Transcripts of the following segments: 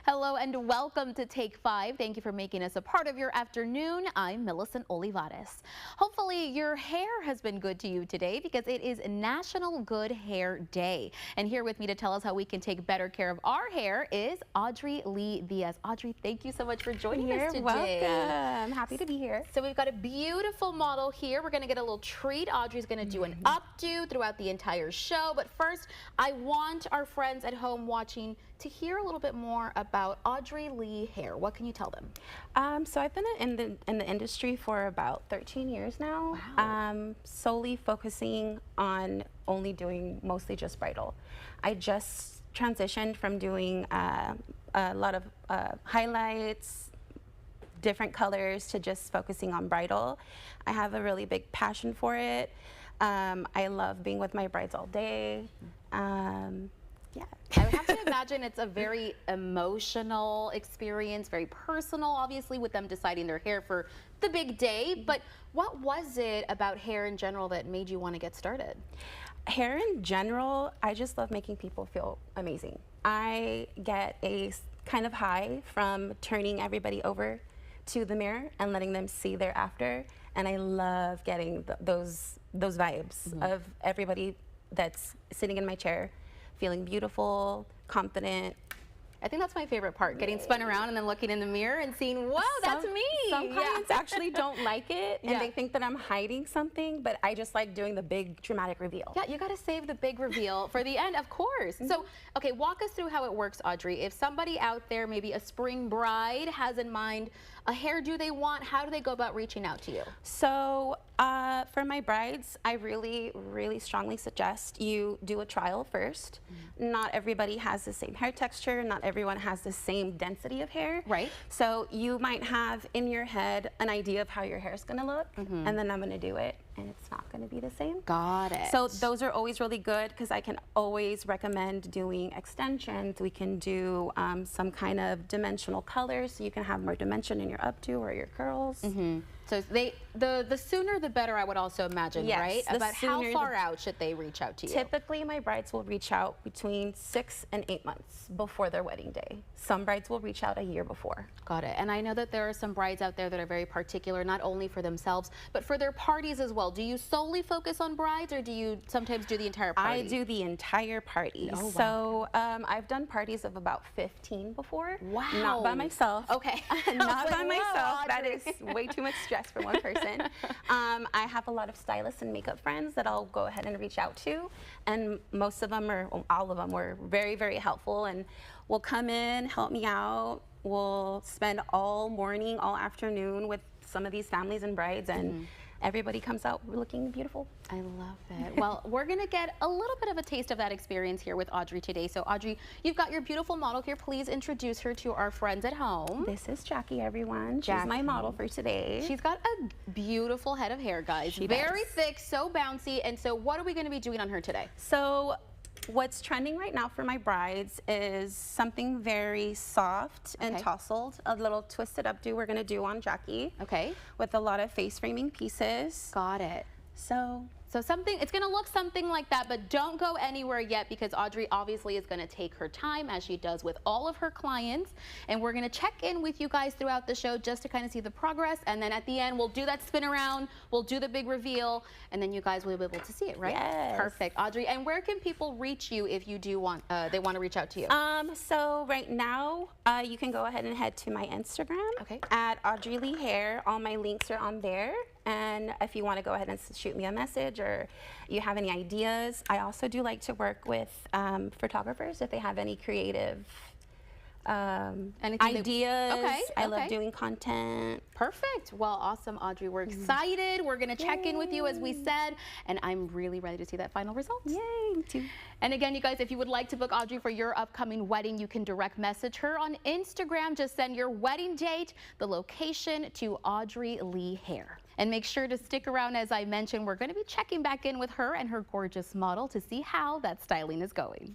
Hello and welcome to Take 5. Thank you for making us a part of your afternoon. I'm Millicent Olivares. Hopefully your hair has been good to you today because it is National Good Hair Day. And here with me to tell us how we can take better care of our hair is Audrey Lee Diaz. Audrey, thank you so much for joining us today. You're welcome. Happy to be here. So we've got a beautiful model here. We're going to get a little treat. Audrey's going to do an updo throughout the entire show. But first, I want our friends at home watching to hear a little bit more about Audrey Lee Hair. What can you tell them? So I've been in the industry for about 13 years now. Wow. Solely focusing on only doing mostly just bridal. I just transitioned from doing a lot of highlights, different colors, to just focusing on bridal. I have a really big passion for it. I love being with my brides all day. Yeah. I would have to imagine it's a very emotional experience, very personal, obviously, with them deciding their hair for the big day. But what was it about hair in general that made you want to get started? Hair in general, I just love making people feel amazing. I get a kind of high from turning everybody over to the mirror and letting them see their after. And I love getting those vibes of everybody that's sitting in my chair feeling beautiful, confident. I think that's my favorite part, getting spun around and then looking in the mirror and seeing, wow, that's me. Some clients actually don't like it, and they think that I'm hiding something, but I just like doing the big dramatic reveal. Yeah, you got to save the big reveal for the end, of course. So, okay, walk us through how it works, Audrey. If somebody out there, maybe a spring bride, has in mind a hairdo they want, how do they go about reaching out to you? So for my brides, I really, really strongly suggest you do a trial first. Not everybody has the same hair texture. Not everyone has the same density of hair. Right. So you might have in your head an idea of how your hair is going to look, and then I'm going to do it, and it's not going to be the same. Got it. So those are always really good because I can always recommend doing extensions. We can do some kind of dimensional colors so you can have more dimension in your updo or your curls. So the sooner the better, I would also imagine, Yes, right? the About how sooner far out should they reach out to you? Typically, my brides will reach out between 6 and 8 months before their wedding day. Some brides will reach out a year before. Got it. And I know that there are some brides out there that are very particular, not only for themselves, but for their parties as well. Do you solely focus on brides, or do you sometimes do the entire party? I do the entire party. Oh, wow. So I've done parties of about 15 before. Wow. Not by myself. Okay. Not by myself. Wow, That is way too much stress for one person. I have a lot of stylists and makeup friends that I'll go ahead and reach out to, and most of them, or all of them, were very, very helpful and will come in, help me out. We'll spend all morning, all afternoon with some of these families and brides, and everybody comes out looking beautiful. I love it. Well, we're going to get a little bit of a taste of that experience here with Audrey today. So Audrey, you've got your beautiful model here. Please introduce her to our friends at home. This is Jackie, everyone. Jackie. She's my model for today. She's got a beautiful head of hair, guys. She Very does. thick, so bouncy. And so what are we going to be doing on her today? So what's trending right now for my brides is something very soft and tousled, a little twisted updo we're going to do on Jackie. Okay. With a lot of face framing pieces. Got it. So something, it's going to look something like that, but don't go anywhere yet because Audrey obviously is going to take her time, as she does with all of her clients. And we're going to check in with you guys throughout the show just to kind of see the progress. And then at the end, we'll do that spin around, we'll do the big reveal, and then you guys will be able to see it, right? Yes. Perfect. Audrey, and where can people reach you if you do want, they want to reach out to you? So right now, you can go ahead and head to my Instagram at Audrey Lee Hair. All my links are on there. And if you want to go ahead and shoot me a message or you have any ideas, I also do like to work with photographers if they have any creative ideas. I love doing content. Perfect. Well, awesome, Audrey. We're excited. We're going to check in with you, as we said, and I'm really ready to see that final result. Yay, me too. And again, you guys, if you would like to book Audrey for your upcoming wedding, you can direct message her on Instagram. Just send your wedding date, the location, to Audrey Lee Hair. And make sure to stick around. As I mentioned, we're going to be checking back in with her and her gorgeous model to see how that styling is going.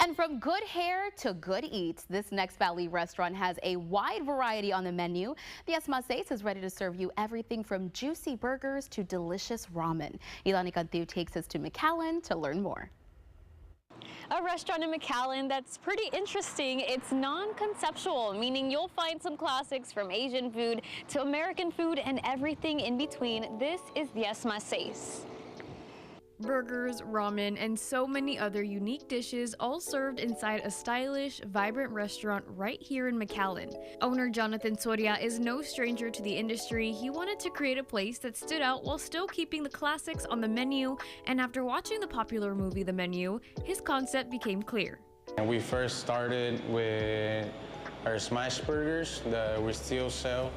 And from good hair to good eats, this Next Valley restaurant has a wide variety on the menu. The Esmaces is ready to serve you everything from juicy burgers to delicious ramen. Ilani Cantiu takes us to McAllen to learn more. A restaurant in McAllen that's pretty interesting. It's non-conceptual, meaning you'll find some classics from Asian food to American food and everything in between. This is Diez Más Seis. Burgers, ramen, and so many other unique dishes all served inside a stylish, vibrant restaurant right here in McAllen. Owner Jonathan Soria is no stranger to the industry. He wanted to create a place that stood out while still keeping the classics on the menu, and after watching the popular movie The Menu, his concept became clear. And we first started with our smash burgers that we still sell.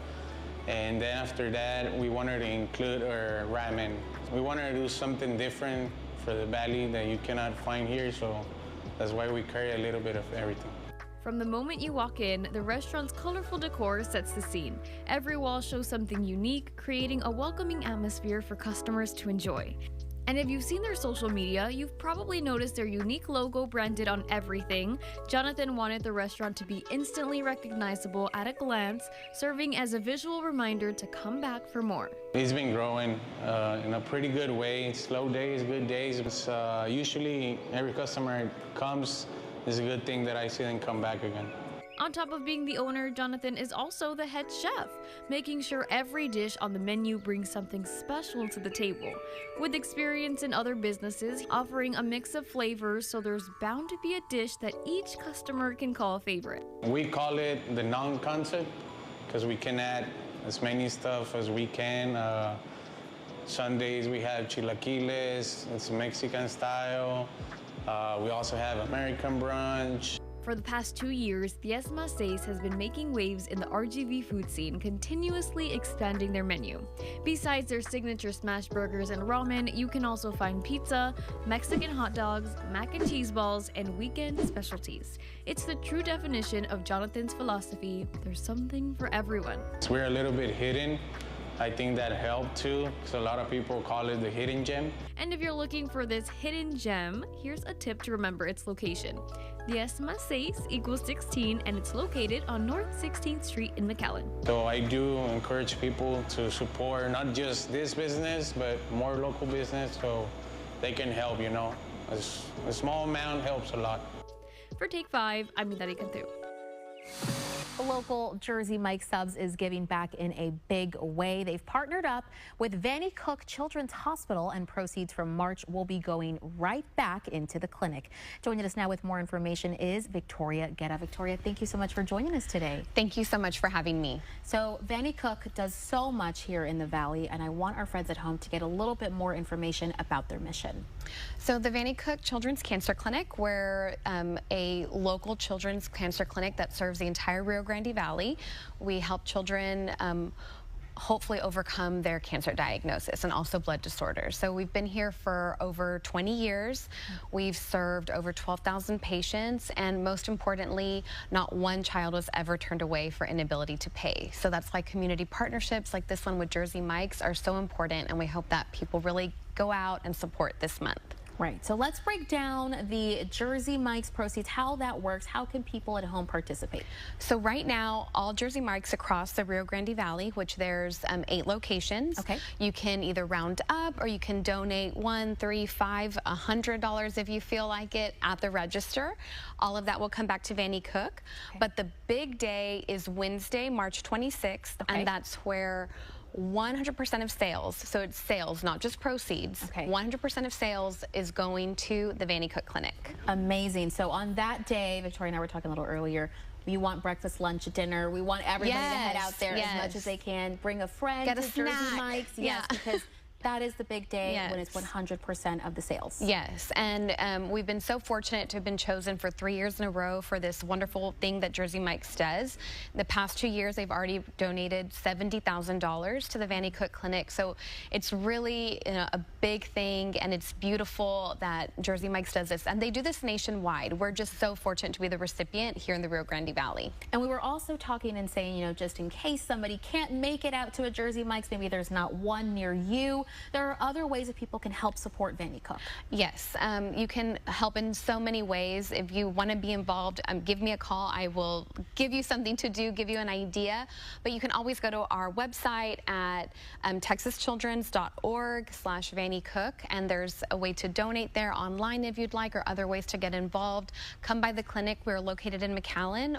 And then after that, we wanted to include our ramen. We wanted to do something different for the valley that you cannot find here, so that's why we carry a little bit of everything. From the moment you walk in, the restaurant's colorful decor sets the scene. Every wall shows something unique, creating a welcoming atmosphere for customers to enjoy. And if you've seen their social media, you've probably noticed their unique logo branded on everything. Jonathan wanted the restaurant to be instantly recognizable at a glance, serving as a visual reminder to come back for more. It's been growing in a pretty good way. Slow days, good days. It's, usually every customer comes, it's a good thing that I see them come back again. On top of being the owner, Jonathan is also the head chef, making sure every dish on the menu brings something special to the table. With experience in other businesses, offering a mix of flavors, so there's bound to be a dish that each customer can call a favorite. We call it the non-concept because we can add as many stuff as we can. Sundays we have chilaquiles, it's Mexican style. We also have American brunch. For the past 2 years, Diez Más Seis has been making waves in the RGV food scene, continuously expanding their menu. Besides their signature smash burgers and ramen, you can also find pizza, Mexican hot dogs, mac and cheese balls, and weekend specialties. It's the true definition of Jonathan's philosophy: there's something for everyone. We're a little bit hidden. I think that helped too, because a lot of people call it the hidden gem. And if you're looking for this hidden gem, here's a tip to remember its location. Diez Más Seis equals 16, and it's located on North 16th Street in McAllen. So I do encourage people to support not just this business, but more local business so they can help, you know. A small amount helps a lot. For Take 5, I'm Midari Cantu. Local Jersey Mike Subs is giving back in a big way. They've partnered up with Vannie Cook Children's Hospital, and proceeds from March will be going right back into the clinic. Joining us now with more information is Victoria Guerra. Victoria, thank you so much for joining us today. Thank you so much for having me. So Vannie Cook does so much here in the Valley, and I want our friends at home to get a little bit more information about their mission. So the Vannie Cook Children's Cancer Clinic, we're a local children's cancer clinic that serves the entire Rio Grande Valley. We help children hopefully overcome their cancer diagnosis and also blood disorders. So we've been here for over 20 years. We've served over 12,000 patients, and most importantly, not one child was ever turned away for inability to pay. So that's why community partnerships like this one with Jersey Mike's are so important, and we hope that people really go out and support this month. Right, so let's break down the Jersey Mike's proceeds, how that works. How can people at home participate? So right now, all Jersey Mike's across the Rio Grande Valley, which there's 8 locations. Okay. You can either round up or you can donate $1, $3, $5, $100 if you feel like it at the register. All of that will come back to Vannie Cook. Okay. But the big day is Wednesday, March 26th, Okay. and that's where 100% of sales, so it's sales, not just proceeds, Okay. 100% of sales is going to the Vannie Cook Clinic. Amazing. So on that day, Victoria and I were talking a little earlier, we want breakfast, lunch, dinner. We want everybody to head out there as much as they can. Bring a friend Get a to Jersey snack. Mike's. Yes, Yeah. because that is the big day Yes. when it's 100% of the sales. Yes, and we've been so fortunate to have been chosen for 3 years in a row for this wonderful thing that Jersey Mike's does. The past 2 years, they've already donated $70,000 to the Vannie Cook Clinic, so it's really a big thing, and it's beautiful that Jersey Mike's does this, and they do this nationwide. We're just so fortunate to be the recipient here in the Rio Grande Valley. And we were also talking and saying, you know, just in case somebody can't make it out to a Jersey Mike's, maybe there's not one near you, there are other ways that people can help support Vanny Cook. Yes, you can help in so many ways. If you want to be involved, give me a call. I will give you something to do, give you an idea. But you can always go to our website at texaschildrens.org/Vanny Cook, and there's a way to donate there online if you'd like, or other ways to get involved. Come by the clinic. We're located in McAllen,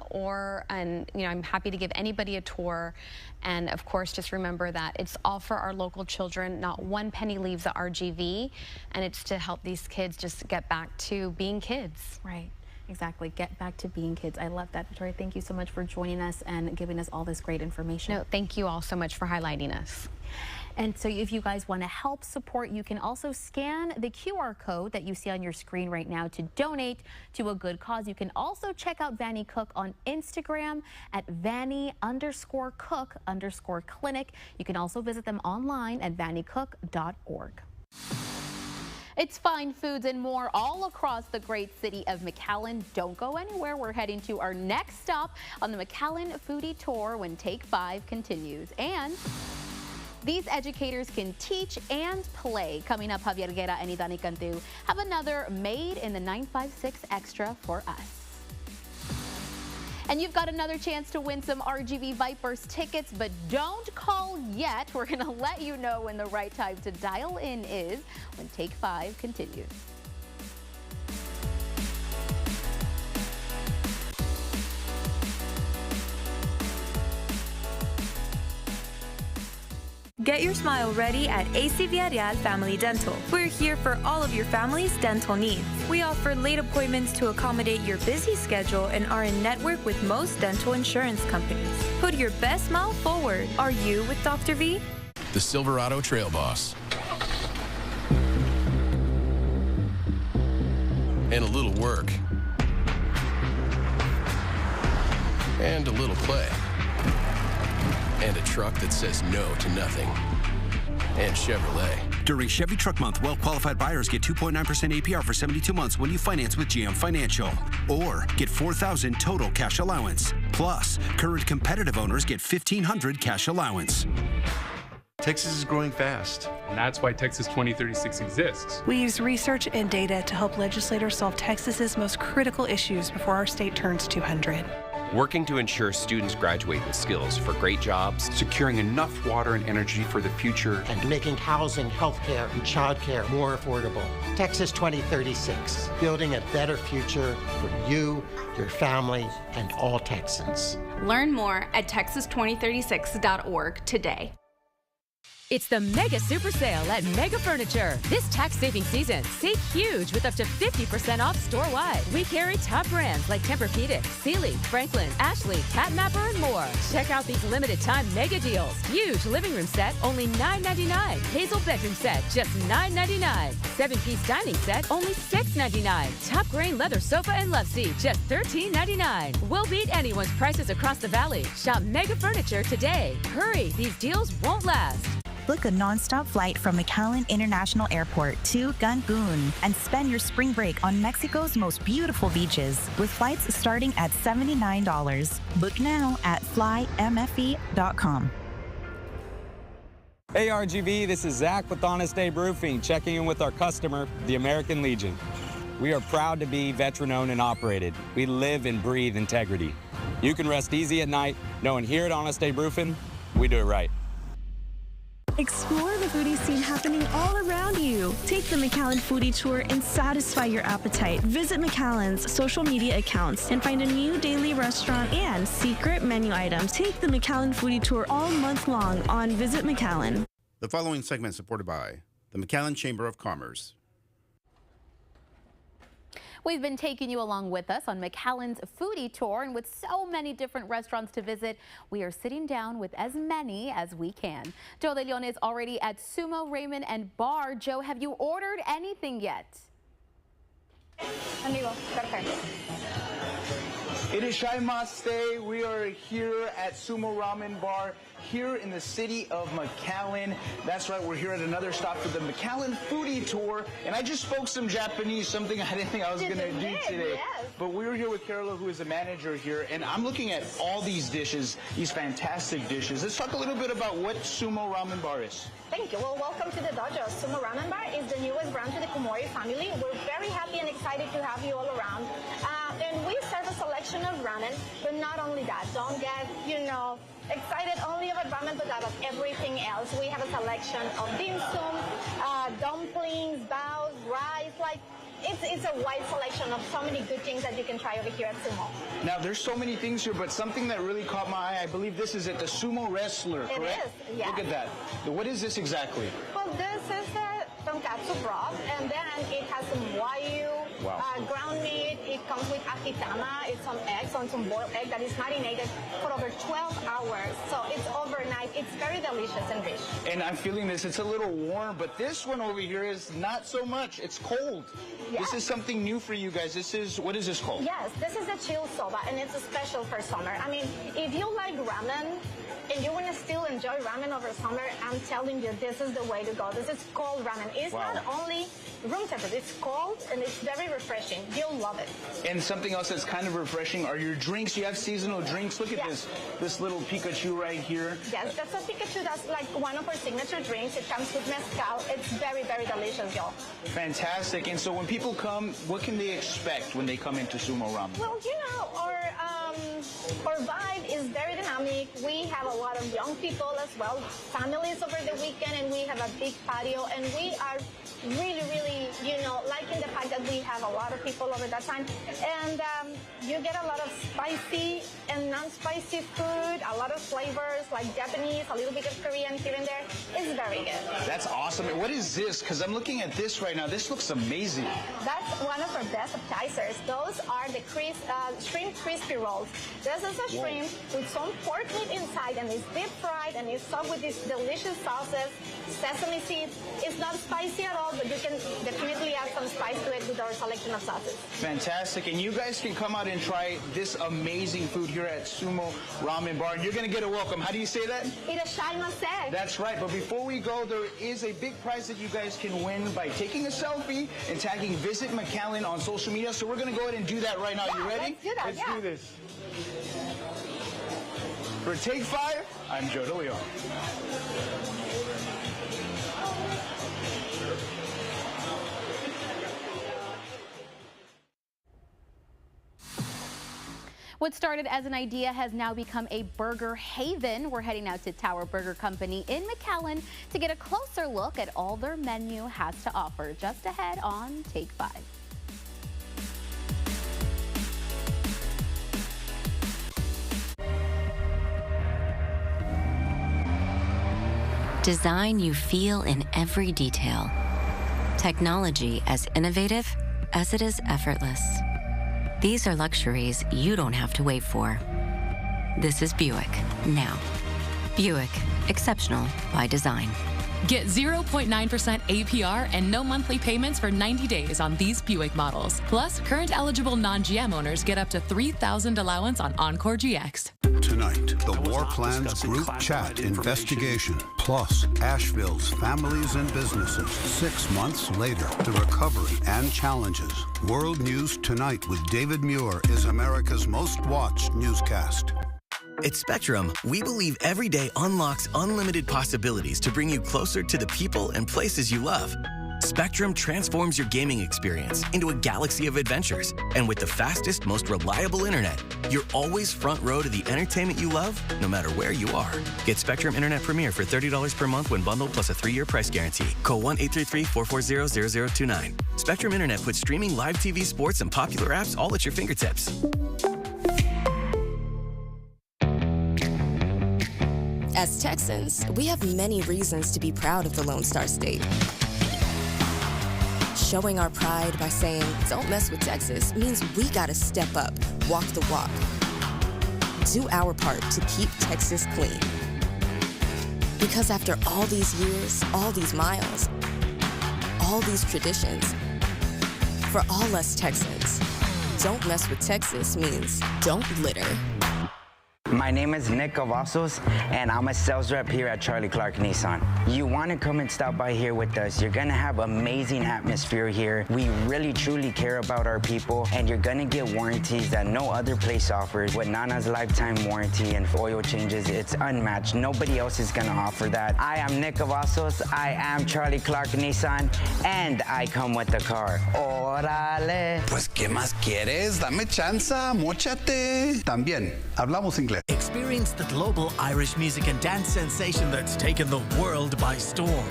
and I'm happy to give anybody a tour. And of course, just remember that it's all for our local children. Not one penny leaves the RGV, and it's to help these kids just get back to being kids. Right. Exactly. Get back to being kids. I love that, Victoria. Thank you so much for joining us and giving us all this great information. No, thank you all so much for highlighting us. And so if you guys want to help support, you can also scan the QR code that you see on your screen right now to donate to a good cause. You can also check out Vanny Cook on Instagram at Vanny_Cook_clinic. You can also visit them online at vannycook.org. It's fine foods and more all across the great city of McAllen. Don't go anywhere. We're heading to our next stop on the McAllen Foodie Tour when Take 5 continues. And these educators can teach and play. Coming up, Javier Guerra and Idani Cantu have another Made in the 956 Extra for us. And you've got another chance to win some RGV Vipers tickets, but don't call yet. We're going to let you know when the right time to dial in is when Take 5 continues. Get your smile ready at AC Villarreal Family Dental. We're here for all of your family's dental needs. We offer late appointments to accommodate your busy schedule and are in network with most dental insurance companies. Put your best smile forward. Are you with Dr. V? The Silverado Trail Boss. And a little work. And a little play. And a truck that says no to nothing. And Chevrolet. During Chevy Truck Month, well-qualified buyers get 2.9% APR for 72 months when you finance with GM Financial. Or get $4,000 total cash allowance. Plus, current competitive owners get $1,500 cash allowance. Texas is growing fast, and that's why Texas 2036 exists. We use research and data to help legislators solve Texas's most critical issues before our state turns 200. Working to ensure students graduate with skills for great jobs, Securing enough water and energy for the future, and making housing, healthcare, and childcare more affordable. Texas 2036, building a better future for you, your family, and all Texans. Learn more at texas2036.org today. It's the Mega Super Sale at Mega Furniture. This tax-saving season, save huge with up to 50% off store-wide. We carry top brands like Tempur-Pedic, Sealy, Franklin, Ashley, Catmapper, and more. Check out these limited-time mega deals. Huge living room set, only $9.99. Hazel bedroom set, just $9.99. 7-piece dining set, only $6.99. Top grain leather sofa and love seat, just $13.99. We'll beat anyone's prices across the valley. Shop Mega Furniture today. Hurry, these deals won't last. Book a nonstop flight from McAllen International Airport to Cancun and spend your spring break on Mexico's most beautiful beaches with flights starting at $79. Book now at flymfe.com. Hey RGV, this is Zach with Honest Abe Roofing, checking in with our customer, the American Legion. We are proud to be veteran-owned and operated. We live and breathe integrity. You can rest easy at night knowing here at Honest Abe Roofing, we do it right. Explore the foodie scene happening all around you. Take the McAllen Foodie Tour and satisfy your appetite. Visit McAllen's social media accounts and find a new daily restaurant and secret menu items. Take the McAllen Foodie Tour all month long on Visit McAllen. The following segment is supported by the McAllen Chamber of Commerce. We've been taking you along with us on McAllen's Foodie Tour, and with so many different restaurants to visit, we are sitting down with as many as we can. Joe De Leon is already at Sumo, Raymond, and Bar. Joe, have you ordered anything yet? It is Shai Maste. We are here at Sumo Ramen Bar here in the city of McAllen. That's right, we're here at another stop for the McAllen Foodie Tour. And I just spoke some Japanese, something I didn't think I was going to do today. Yes. But we were here with Carola, who is a manager here, and I'm looking at all these dishes, these fantastic dishes. Let's talk a little bit about what Sumo Ramen Bar is. Thank you. Well, welcome to the dojo. Sumo Ramen Bar is the newest branch of the Komori family. We're very happy and excited to have you all around. And we serve a selection of ramen, but not only that. Don't get, excited only about ramen, but about everything else. We have a selection of dim sum, dumplings, baos, rice, it's a wide selection of so many good things that you can try over here at Sumo. Now, there's so many things here, but something that really caught my eye, I believe this is at the Sumo Wrestler, correct? It is, yeah. Look at that. What is this exactly? Well, this is a tonkatsu broth, and then it has some wagyu, ground meat. It comes with akitama. It's some eggs, some boiled egg that is marinated for over 12 hours. So it's overnight. It's very delicious and rich. And I'm feeling this. It's a little warm, but this one over here is not so much. It's cold. Yeah. This is something new for you guys. What is this called? Yes, this is a chill soba, and it's a special for summer. I mean, if you like ramen, and you want to still enjoy ramen over summer, I'm telling you, this is the way to go. This is cold ramen. It's not only room temperature, it's cold and it's very refreshing. You'll love it. And something else that's kind of refreshing are your drinks. You have seasonal drinks. Look at this little Pikachu right here. Yes, that's a Pikachu. That's like one of our signature drinks. It comes with mezcal. It's very, very delicious, y'all. Fantastic. And so when people come, what can they expect when they come into Sumo Ramen? Well, our vibe is very dynamic. We have a lot of young people as well, families over the weekend, and we have a big patio, and we are really, really, liking the fact that we have a lot of people over that time. And you get a lot of spicy and non-spicy food, a lot of flavors like Japanese, a little bit of Korean here and there. It's very good. That's awesome. And what is this? Because I'm looking at this right now. This looks amazing. That's one of our best appetizers. Those are the shrimp crispy rolls. This is a shrimp with some pork meat inside, and it's deep fried, and it's topped with these delicious sauces, sesame seeds. It's not spicy at all, but you can definitely add some spice to it with our selection of sauces. Fantastic. And you guys can come out and try this amazing food here at Sumo Ramen Bar. And you're going to get a welcome. How do you say that? Irashaimase. That's right. But before we go, there is a big prize that you guys can win by taking a selfie and tagging Visit McAllen on social media. So we're going to go ahead and do that right now. You ready? Let's do that. Let's do this. For Take 5, I'm Joe DeLeon. What started as an idea has now become a burger haven. We're heading out to Tower Burger Company in McAllen to get a closer look at all their menu has to offer. Just ahead on Take 5. Design you feel in every detail. Technology as innovative as it is effortless. These are luxuries you don't have to wait for. This is Buick now. Buick, exceptional by design. Get 0.9% APR and no monthly payments for 90 days on these Buick models. Plus, current eligible non-GM owners get up to $3,000 allowance on Encore GX. Tonight, the War Plans Group Chat investigation, plus Asheville's families and businesses 6 months later, the recovery and challenges. World News Tonight with David Muir is America's most watched newscast. At Spectrum, we believe every day unlocks unlimited possibilities to bring you closer to the people and places you love. Spectrum transforms your gaming experience into a galaxy of adventures. And with the fastest, most reliable internet, you're always front row to the entertainment you love, no matter where you are. Get Spectrum Internet Premier for $30 per month when bundled plus a 3-year price guarantee. Call 1-833-440-0029. Spectrum Internet puts streaming live TV, sports, and popular apps all at your fingertips. As Texans, we have many reasons to be proud of the Lone Star State. Showing our pride by saying, don't mess with Texas, means we gotta step up, walk the walk. Do our part to keep Texas clean. Because after all these years, all these miles, all these traditions, for all us Texans, Don't mess with Texas means don't litter. My name is Nick Cavazos, and I'm a sales rep here at Charlie Clark Nissan. You want to come and stop by here with us. You're going to have amazing atmosphere here. We really, truly care about our people, and you're going to get warranties that no other place offers. With Nana's lifetime warranty and oil changes, it's unmatched. Nobody else is going to offer that. I am Nick Cavazos. I am Charlie Clark Nissan, and I come with the car. Órale. Pues, ¿qué más quieres? Dame chance, móchate. También, hablamos inglés. Experience the global Irish music and dance sensation that's taken the world by storm.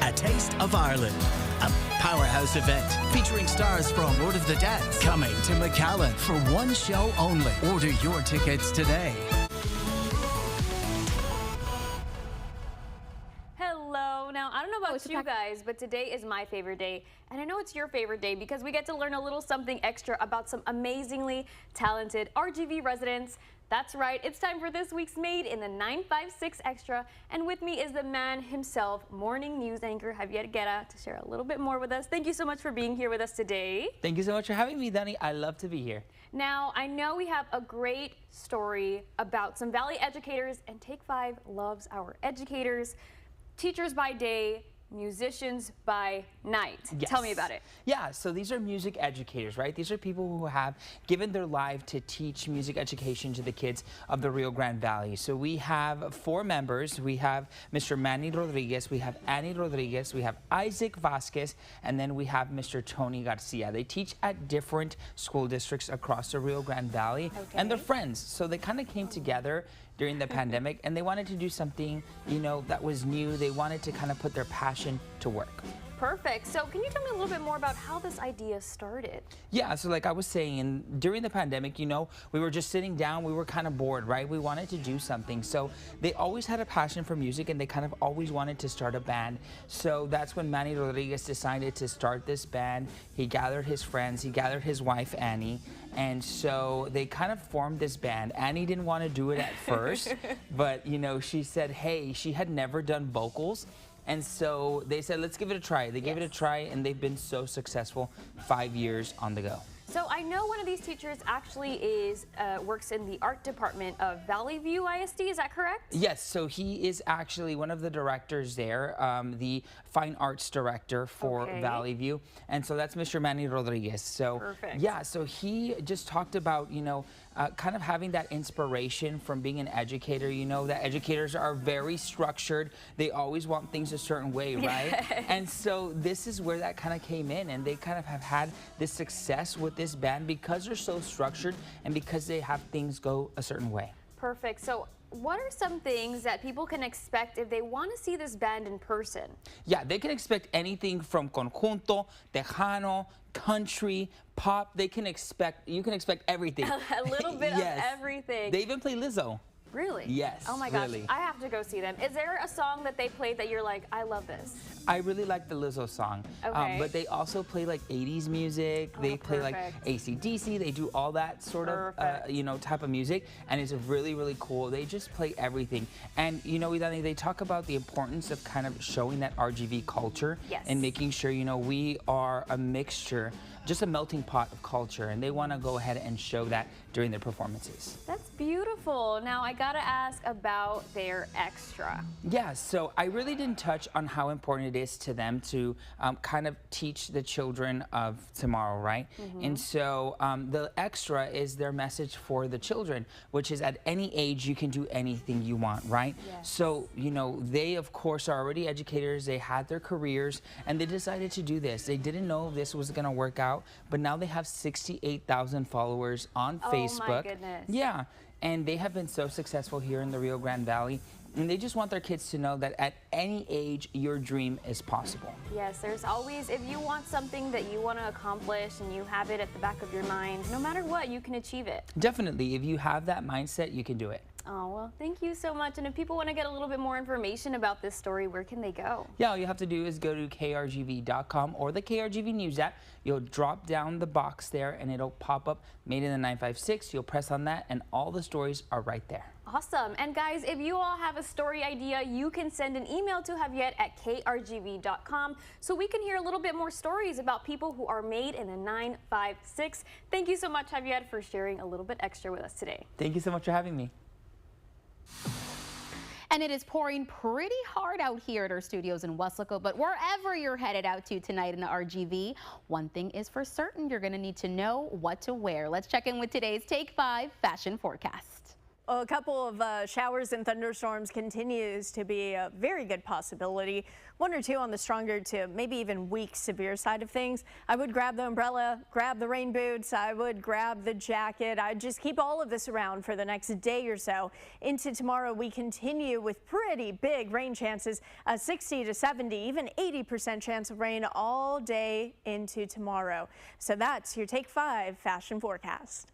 A Taste of Ireland, a powerhouse event featuring stars from Lord of the Dance coming to McAllen for one show only. Order your tickets today. Hello. Now, I don't know about you guys, but today is my favorite day. And I know it's your favorite day because we get to learn a little something extra about some amazingly talented RGV residents. That's right, it's time for this week's Made in the 956 Extra. And with me is the man himself, morning news anchor Javier Guerra, to share a little bit more with us. Thank you so much for being here with us today. Thank you so much for having me, Dani. I love to be here. Now, I know we have a great story about some Valley educators, and Take 5 loves our educators. Teachers by day, musicians by night. Yes. Tell me about it. Yeah, so these are music educators, right? These are people who have given their life to teach music education to the kids of the Rio Grande Valley. So we have 4 members. We have Mr. Manny Rodriguez, we have Annie Rodriguez, we have Isaac Vasquez, and then we have Mr. Tony Garcia. They teach at different school districts across the Rio Grande Valley, and they're friends. So they kind of came together during the pandemic, and they wanted to do something, you know, that was new. They wanted to kind of put their passion to work. Perfect. So can you tell me a little bit more about how this idea started? Yeah, so like I was saying, during the pandemic, you know, we were just sitting down, we were kind of bored, right? We wanted to do something. So they always had a passion for music, and they kind of always wanted to start a band. So that's when Manny Rodriguez decided to start this band. He gathered his friends, he gathered his wife, Annie, and so they kind of formed this band. Annie didn't want to do it at first, but, you know, she said, hey, she had never done vocals. And so they said, let's give it a try. They gave it a try, and they've been so successful, 5 years on the go. So I know one of these teachers actually works in the art department of Valley View ISD, is that correct? Yes, so he is actually one of the directors there, the fine arts director for Valley View. And so that's Mr. Manny Rodriguez. So yeah, so he just talked about, you know, kind of having that inspiration from being an educator. You know that educators are very structured. They always want things a certain way, right? Yes. And so this is where that kind of came in, and they kind of have had this success with this band because they're so structured and because they have things go a certain way. Perfect. So what are some things that people can expect if they want to see this band in person? Yeah, they can expect anything from conjunto, tejano, country, pop. You can expect everything. A little bit of everything. They even play Lizzo. Really? Yes. Oh my gosh, I have to go see them. Is there a song that they played that you're like, I love this? I really like the Lizzo song. Okay. But they also play like 80s music. They play like AC/DC. They do all that sort of, you know, type of music. And it's really, really cool. They just play everything. And, you know, Idani, they talk about the importance of kind of showing that RGV culture and making sure, you know, we are a mixture, just a melting pot of culture. And they want to go ahead and show that during their performances. That's beautiful. Now, I got to ask about their extra. Yeah, so I really didn't touch on how important it is to them to kind of teach the children of tomorrow, right? And so the extra is their message for the children, which is at any age you can do anything you want, right? Yes. So, you know, they of course are already educators, they had their careers, and they decided to do this. They didn't know this was gonna work out, but now they have 68,000 followers on Facebook. Oh my goodness. Yeah, and they have been so successful here in the Rio Grande Valley. And they just want their kids to know that at any age, your dream is possible. Yes, there's always, if you want something that you want to accomplish and you have it at the back of your mind, no matter what, you can achieve it. Definitely. If you have that mindset, you can do it. Oh, well, thank you so much. And if people want to get a little bit more information about this story, where can they go? Yeah, all you have to do is go to krgv.com or the KRGV News app. You'll drop down the box there and it'll pop up Made in the 956. You'll press on that and all the stories are right there. Awesome. And guys, if you all have a story idea, you can send an email to Javier at krgv.com so we can hear a little bit more stories about people who are made in the 956. Thank you so much, Javier, for sharing a little bit extra with us today. Thank you so much for having me. And it is pouring pretty hard out here at our studios in Weslaco, but wherever you're headed out to tonight in the RGV, one thing is for certain, you're going to need to know what to wear. Let's check in with today's Take 5 fashion forecast. A couple of showers and thunderstorms continues to be a very good possibility. One or two on the stronger to maybe even weak severe side of things. I would grab the umbrella, grab the rain boots, I would grab the jacket. I'd just keep all of this around for the next day or so. Into tomorrow, we continue with pretty big rain chances, 60 to 70, even 80% chance of rain all day into tomorrow. So that's your Take 5 fashion forecast.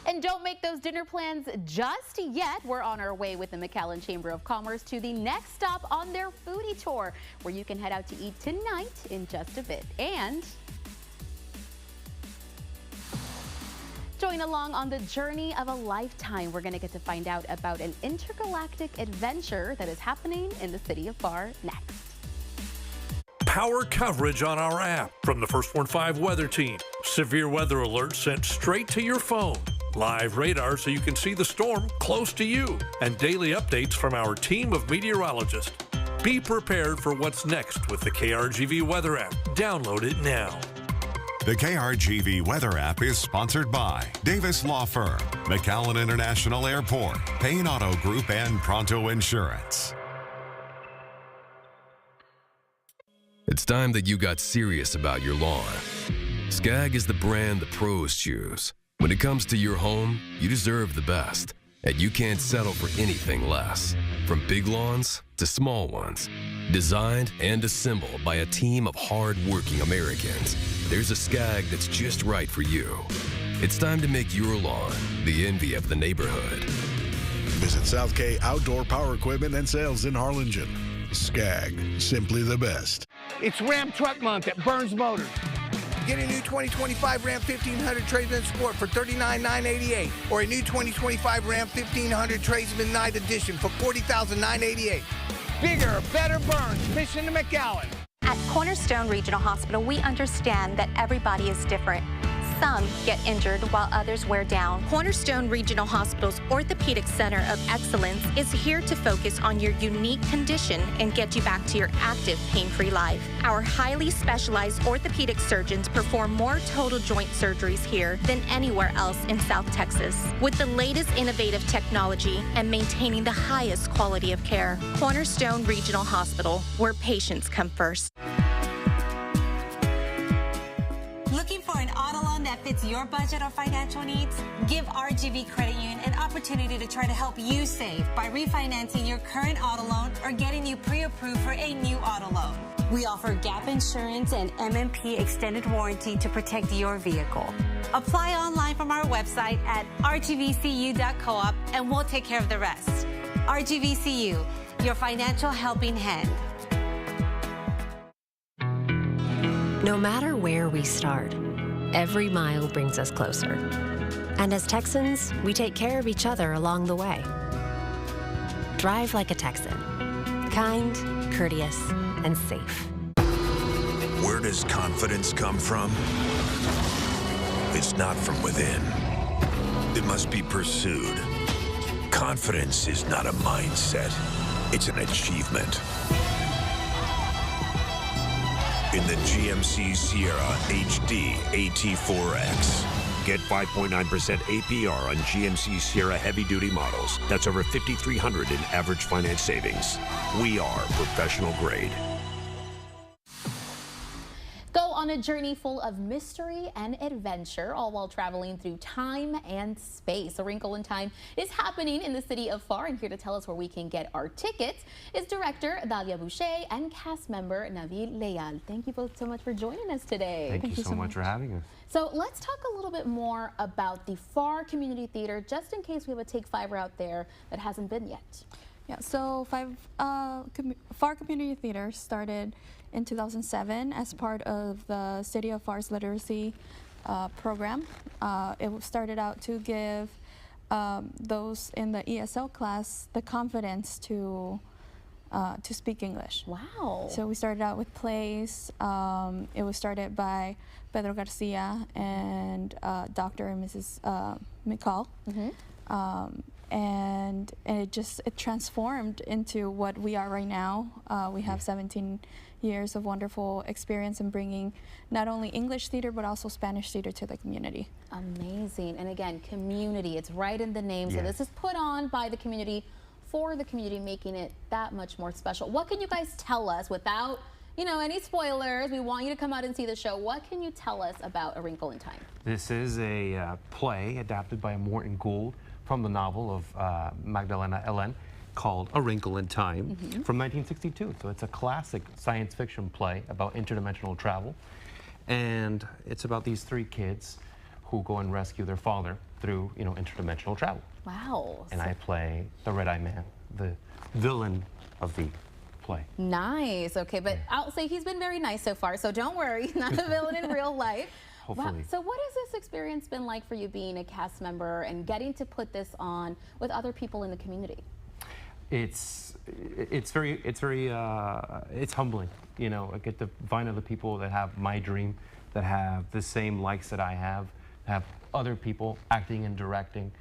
And don't make those dinner plans just yet. We're on our way with the McAllen Chamber of Commerce to the next stop on their foodie tour, where you can head out to eat tonight in just a bit. And join along on the journey of a lifetime. We're going to get to find out about an intergalactic adventure that is happening in the city of Pharr next. Power coverage on our app from the First Warn 5 weather team. Severe weather alerts sent straight to your phone. Live radar so you can see the storm close to you. And daily updates from our team of meteorologists. Be prepared for what's next with the KRGV weather app. Download it now. The KRGV weather app is sponsored by Davis Law Firm, McAllen International Airport, Payne Auto Group, and Pronto Insurance. It's time that you got serious about your lawn. Skag is the brand the pros choose. When it comes to your home, you deserve the best, and you can't settle for anything less. From big lawns to small ones, designed and assembled by a team of hard-working Americans, there's a Skag that's just right for you. It's time to make your lawn the envy of the neighborhood. Visit South K Outdoor Power Equipment and Sales in Harlingen. Skag, simply the best. It's Ram Truck Month at Burns Motors. Get a new 2025 Ram 1500 Tradesman Sport for $39,988, or a new 2025 Ram 1500 Tradesman Night Edition for $40,988. Bigger, better Burns, mission to McAllen. At Cornerstone Regional Hospital, we understand that everybody is different. Some get injured while others wear down. Cornerstone Regional Hospital's Orthopedic Center of Excellence is here to focus on your unique condition and get you back to your active, pain-free life. Our highly specialized orthopedic surgeons perform more total joint surgeries here than anywhere else in South Texas. With the latest innovative technology and maintaining the highest quality of care, Cornerstone Regional Hospital, where patients come first. Looking for an auto loan that fits your budget or financial needs? Give RGV Credit Union an opportunity to try to help you save by refinancing your current auto loan or getting you pre-approved for a new auto loan. We offer gap insurance and MMP extended warranty to protect your vehicle. Apply online from our website at rgvcu.coop and we'll take care of the rest. RGVCU, your financial helping hand. No matter where we start, every mile brings us closer. And as Texans, we take care of each other along the way. Drive like a Texan. Kind, courteous, and safe. Where does confidence come from? It's not from within. It must be pursued. Confidence is not a mindset. It's an achievement. In the GMC Sierra HD AT4X. Get 5.9% APR on GMC Sierra heavy-duty models. That's over $5,300 in average finance savings. We are professional grade. Go on a journey full of mystery and adventure, all while traveling through time and space. A Wrinkle in Time is happening in the city of Pharr, and here to tell us where we can get our tickets is director Dalia Boucher and cast member Nabil Leal. Thank you both so much for joining us today. Thank you so much for having us. So let's talk a little bit more about the Pharr Community Theater, just in case we have a Take 5 out there that hasn't been yet. Yeah, so Pharr Community Theater started in 2007 as part of the City of Pharr's literacy program. It started out to give those in the ESL class the confidence to speak English. Wow. So we started out with plays. It was started by Pedro Garcia and Dr. and Mrs. McCall. And it transformed into what we are right now. We have 17 years of wonderful experience in bringing not only English theater but also Spanish theater to the community. Amazing. And again, community, it's right in the name. So this is put on by the community for the community, making it that much more special. What can you guys tell us without, you know, any spoilers? We want you to come out and see the show. What can you tell us about A Wrinkle in Time? This is a play adapted by Morton Gould from the novel of Magdalena Ellen called A Wrinkle in Time from 1962. So it's a classic science fiction play about interdimensional travel. And it's about these three kids who go and rescue their father through, you know, interdimensional travel. Wow. And I play the Red-Eye Man, the villain of the play. Nice. Okay, but I'll say he's been very nice so far, so don't worry. He's not a villain in real life. Hopefully. Wow. So what has this experience been like for you being a cast member and getting to put this on with other people in the community? It's humbling. You know, I get to find other people that have my dream, that have the same likes that I have other people acting and directing.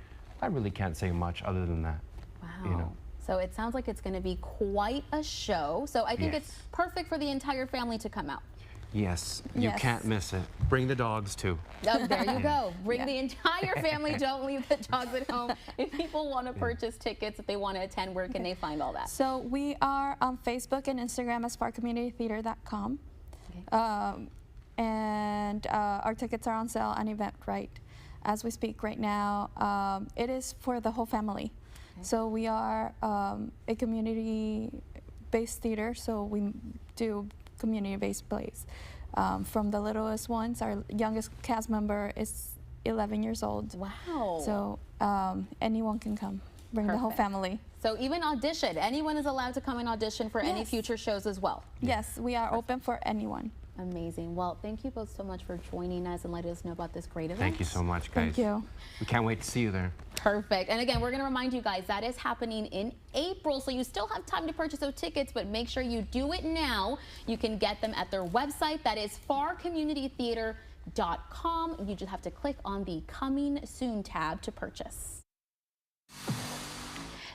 I really can't say much other than that. Wow. You know. So it sounds like it's going to be quite a show. So I think it's perfect for the entire family to come out. Yes, you can't miss it. Bring the dogs too. Oh, there you go. Bring the entire family. Don't leave the dogs at home. If people want to purchase tickets, if they want to attend, where can they find all that? So we are on Facebook and Instagram as farcommunitytheater.com. And our tickets are on sale on Eventbrite as we speak right now. It is for the whole family. So we are a community-based theater, so we do community-based plays. From the littlest ones, our youngest cast member is 11 years old. Wow. So anyone can come. Bring the whole family. So even audition. Anyone is allowed to come and audition for any future shows as well. Yes, we are open for anyone. Amazing. Well, thank you both so much for joining us and letting us know about this great event. Thank you so much, guys. Thank you. We can't wait to see you there. Perfect. And again, we're going to remind you guys that is happening in April, so you still have time to purchase those tickets, but make sure you do it now. You can get them at their website. That is farcommunitytheater.com. You just have to click on the Coming Soon tab to purchase.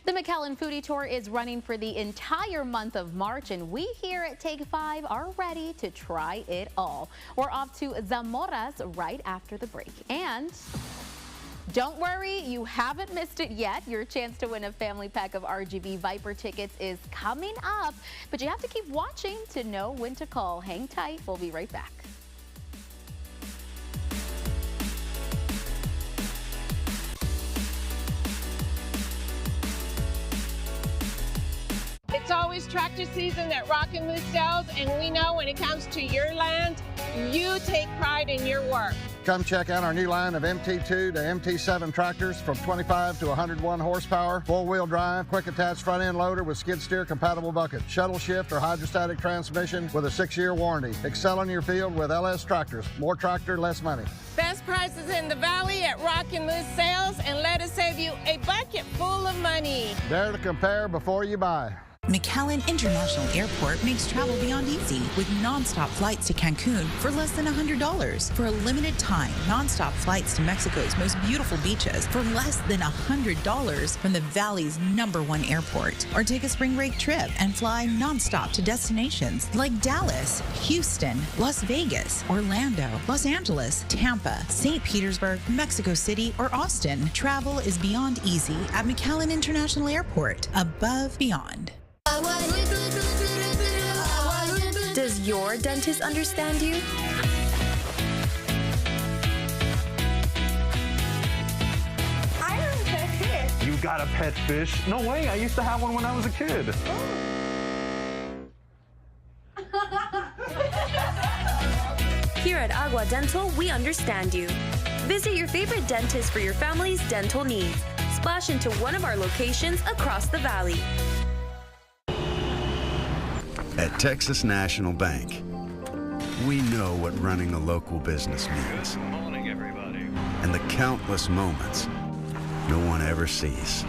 The McAllen Foodie Tour is running for the entire month of March, and we here at Take 5 are ready to try it all. We're off to Zamora's right after the break. And don't worry, you haven't missed it yet. Your chance to win a family pack of RGV Viper tickets is coming up, but you have to keep watching to know when to call. Hang tight, we'll be right back. It's always tractor season at Rockin' Moose Sales, and we know when it comes to your land, you take pride in your work. Come check out our new line of MT2 to MT7 tractors from 25 to 101 horsepower, four-wheel drive, quick attach front-end loader with skid steer compatible bucket, shuttle shift or hydrostatic transmission with a 6-year warranty. Excel in your field with LS tractors. More tractor, less money. Best prices in the valley at Rockin' Moose Sales, and let us save you a bucket full of money. Dare to compare before you buy. McAllen International Airport makes travel beyond easy with nonstop flights to Cancun for less than $100. For a limited time, nonstop flights to Mexico's most beautiful beaches for less than $100 from the Valley's #1 airport. Or take a spring break trip and fly nonstop to destinations like Dallas, Houston, Las Vegas, Orlando, Los Angeles, Tampa, St. Petersburg, Mexico City, or Austin. Travel is beyond easy at McAllen International Airport. Above beyond. Does your dentist understand you? I have a pet fish. You got a pet fish? No way, I used to have one when I was a kid. Here at Agua Dental, we understand you. Visit your favorite dentist for your family's dental needs. Splash into one of our locations across the valley. At Texas National Bank, we know what running a local business means. Good morning, everybody. And the countless moments no one ever sees.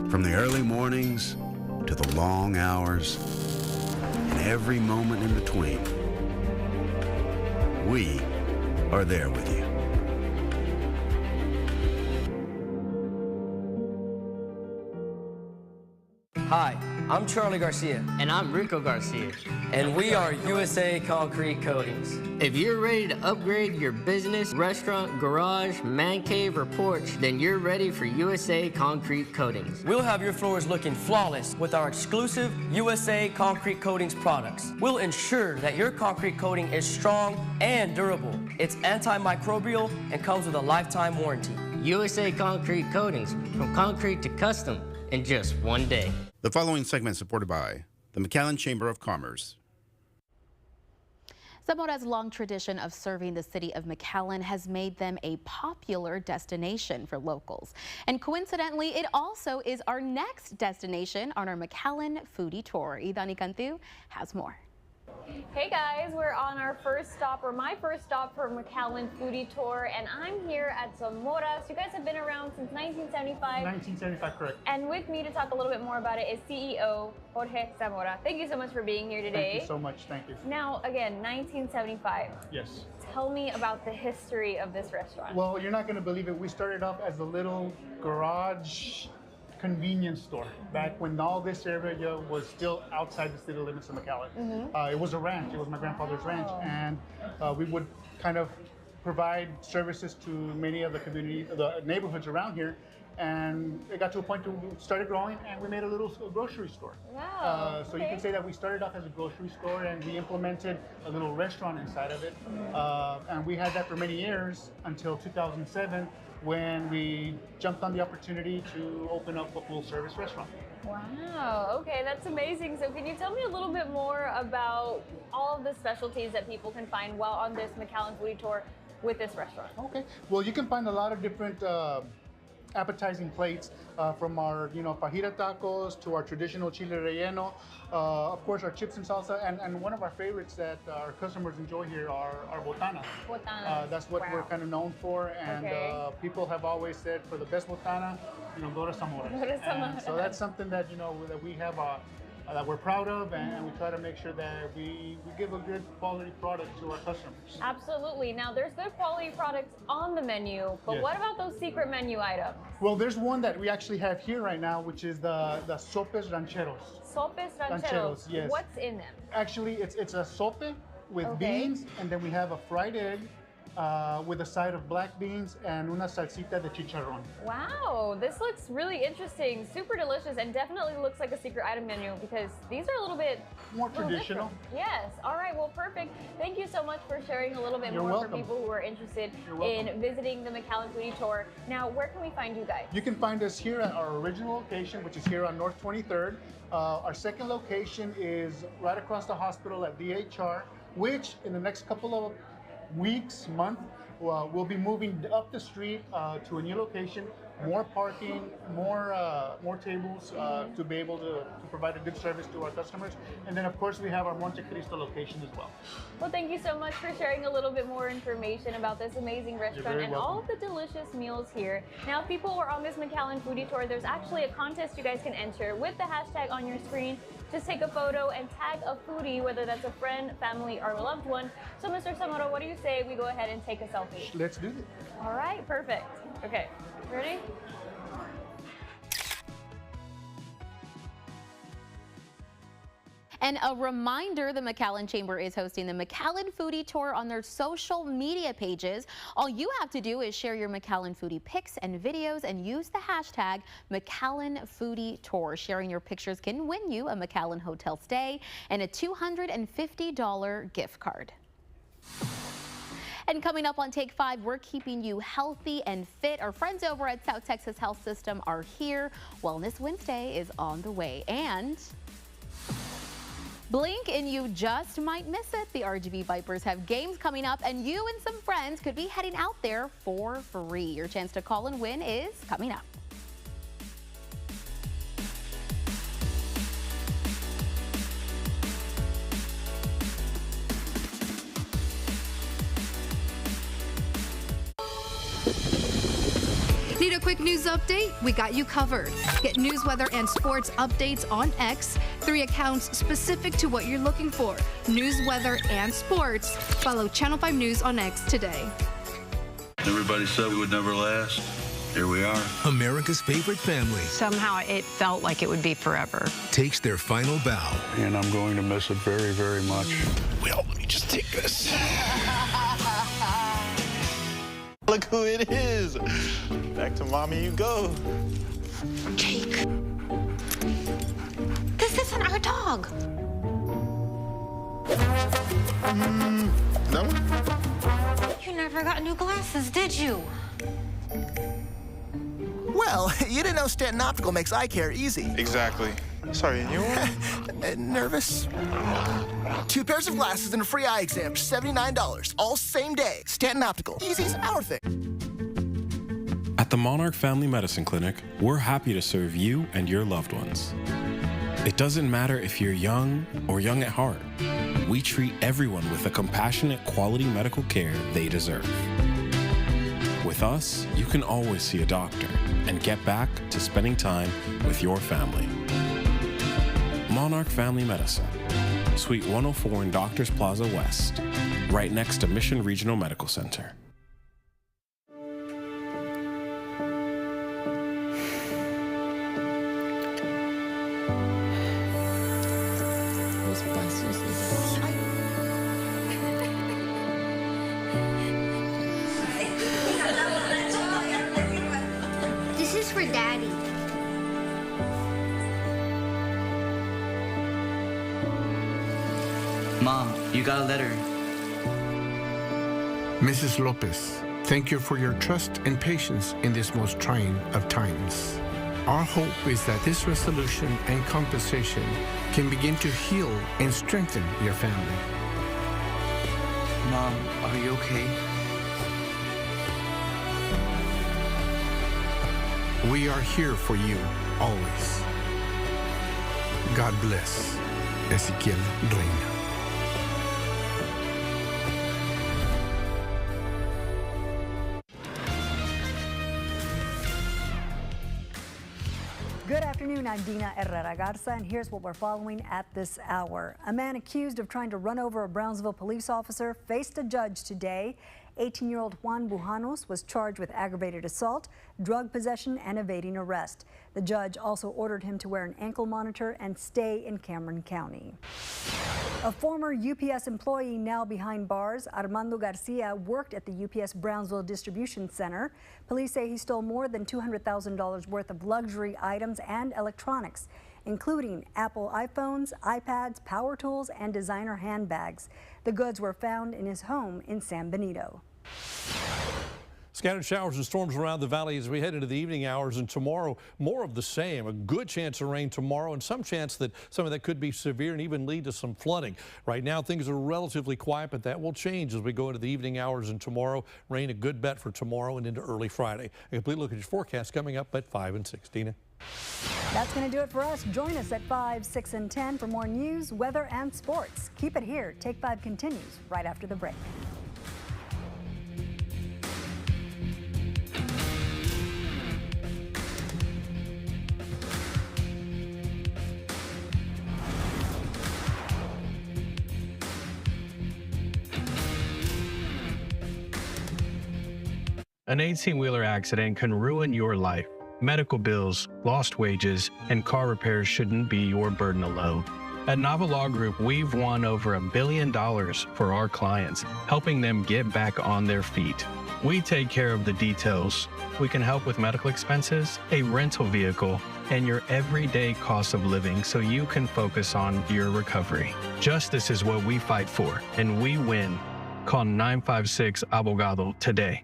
From the early mornings to the long hours and every moment in between, we are there with you. Hi, I'm Charlie Garcia. And I'm Rico Garcia. And we are USA Concrete Coatings. If you're ready to upgrade your business, restaurant, garage, man cave, or porch, then you're ready for USA Concrete Coatings. We'll have your floors looking flawless with our exclusive USA Concrete Coatings products. We'll ensure that your concrete coating is strong and durable. It's antimicrobial and comes with a lifetime warranty. USA Concrete Coatings, from concrete to custom, in just one day. The following segment is supported by the McAllen Chamber of Commerce. Zamora's long tradition of serving the city of McAllen has made them a popular destination for locals. And coincidentally, it also is our next destination on our McAllen foodie tour. Idani Cantu has more. Hey guys, we're on our first stop, or my first stop for McAllen Foodie Tour, and I'm here at Zamora's. You guys have been around since 1975. 1975, correct. And with me to talk a little bit more about it is CEO Jorge Zamora. Thank you so much for being here today. Thank you so much, thank you. Now, again, 1975. Yes. Tell me about the history of this restaurant. Well, you're not going to believe it. We started off as a little garage convenience store back when all this area was still outside the city limits of McAllen. It was a ranch. It was my grandfather's ranch, and we would kind of provide services to many of the community, the neighborhoods around here. And it got to a point to we started growing, and we made a little grocery store. Wow. So you can say that we started off as a grocery store, and we implemented a little restaurant inside of it. And we had that for many years until 2007. When we jumped on the opportunity to open up a full-service restaurant. Wow, okay, that's amazing. So can you tell me a little bit more about all of the specialties that people can find while on this McAllen Foodie Tour with this restaurant? Okay, well, you can find a lot of different appetizing plates from our, fajita tacos to our traditional chile relleno, of course our chips and salsa, and one of our favorites that our customers enjoy here are our botanas. Botanas. That's what we're kind of known for, and people have always said for the best botana, go to Zamora. Go to Zamora. So that's something that that we have that we're proud of, and we try to make sure that we give a good quality product to our customers. Absolutely. Now, there's good quality products on the menu, but Yes. what about those secret menu items? Well, there's one that we actually have here right now, which is the sopes rancheros. Sopes rancheros. Yes. What's in them? Actually, it's a sope with Okay. beans, and then we have a fried egg with a side of black beans and una salsita de chicharrón. Wow, this looks really interesting, super delicious, and definitely looks like a secret item menu because these are a little bit more traditional. Yes. All right. Well, perfect. Thank you so much for sharing a little bit You're more welcome. for people who are interested You're welcome. in visiting the McAllen Foodie Tour. Now, where can we find you guys? You can find us here at our original location, which is here on North 23rd. Our second location is right across the hospital at DHR, which in the next couple of weeks, month, we'll be moving up the street to a new location, more parking, more tables to be able to provide a good service to our customers. And then of course we have our Monte Cristo location as well. Well, thank you so much for sharing a little bit more information about this amazing restaurant very and all of welcome. the delicious meals here. Now, if people are on this McAllen Foodie Tour, there's actually a contest you guys can enter with the hashtag on your screen. Just take a photo and tag a foodie, whether that's a friend, family, or a loved one. So, Mr. Zamora, what do you say we go ahead and take a selfie? Let's do it. All right, perfect. Okay, ready? And a reminder, the McAllen Chamber is hosting the McAllen Foodie Tour on their social media pages. All you have to do is share your McAllen Foodie pics and videos and use the hashtag McAllen Foodie Tour. Sharing your pictures can win you a McAllen hotel stay and a $250 gift card. And coming up on Take 5, we're keeping you healthy and fit. Our friends over at South Texas Health System are here. Wellness Wednesday is on the way. And blink and you just might miss it. The RGV Vipers have games coming up, and you and some friends could be heading out there for free. Your chance to call and win is coming up. Need a quick news update? We got you covered. Get news, weather, and sports updates on X. 3 accounts specific to what you're looking for. News, weather, and sports. Follow Channel 5 News on X today. Everybody said we would never last. Here we are. America's favorite family Somehow it felt like it would be forever. takes their final bow. And I'm going to miss it very, very much. Well, let me just take this. Look who it is. Back to mommy you go. Jake. This isn't our dog. No? You never got new glasses, did you? Well, you didn't know Stanton Optical makes eye care easy. Exactly. Sorry, and you were? Nervous? 2 pairs of glasses and a free eye exam for $79, all same day. Stanton Optical. Easy's our thing. At the Monarch Family Medicine Clinic, we're happy to serve you and your loved ones. It doesn't matter if you're young or young at heart. We treat everyone with the compassionate, quality medical care they deserve. With us, you can always see a doctor and get back to spending time with your family. Monarch Family Medicine, Suite 104 in Doctors Plaza West, right next to Mission Regional Medical Center. This is for Daddy. Mom, you got a letter. Mrs. Lopez, thank you for your trust and patience in this most trying of times. Our hope is that this resolution and compensation can begin to heal and strengthen your family. Mom, are you okay? We are here for you, always. God bless. Ezequiel Reina. Good afternoon, I'm Dina Herrera Garza, and here's what we're following at this hour. A man accused of trying to run over a Brownsville police officer faced a judge today. 18-year-old Juan Bujanos was charged with aggravated assault, drug possession, and evading arrest. The judge also ordered him to wear an ankle monitor and stay in Cameron County. A former UPS employee now behind bars, Armando Garcia, worked at the UPS Brownsville Distribution Center. Police say he stole more than $200,000 worth of luxury items and electronics, including Apple iPhones, iPads, power tools, and designer handbags. The goods were found in his home in San Benito. Scattered showers and storms around the valley as we head into the evening hours, and tomorrow more of the same. A good chance of rain tomorrow, and some chance that some of that could be severe and even lead to some flooding. Right now things are relatively quiet, but that will change as we go into the evening hours, and tomorrow rain a good bet for tomorrow and into early Friday. A complete look at your forecast coming up at 5 and 6. Dina. That's going to do it for us. Join us at 5, 6, and 10 for more news, weather, and sports. Keep it here. Take 5 continues right after the break. An 18-wheeler accident can ruin your life. Medical bills, lost wages, and car repairs shouldn't be your burden alone. At Nava Law Group, we've won over $1 billion for our clients, helping them get back on their feet. We take care of the details. We can help with medical expenses, a rental vehicle, and your everyday cost of living so you can focus on your recovery. Justice is what we fight for, and we win. Call 956-ABOGADO today.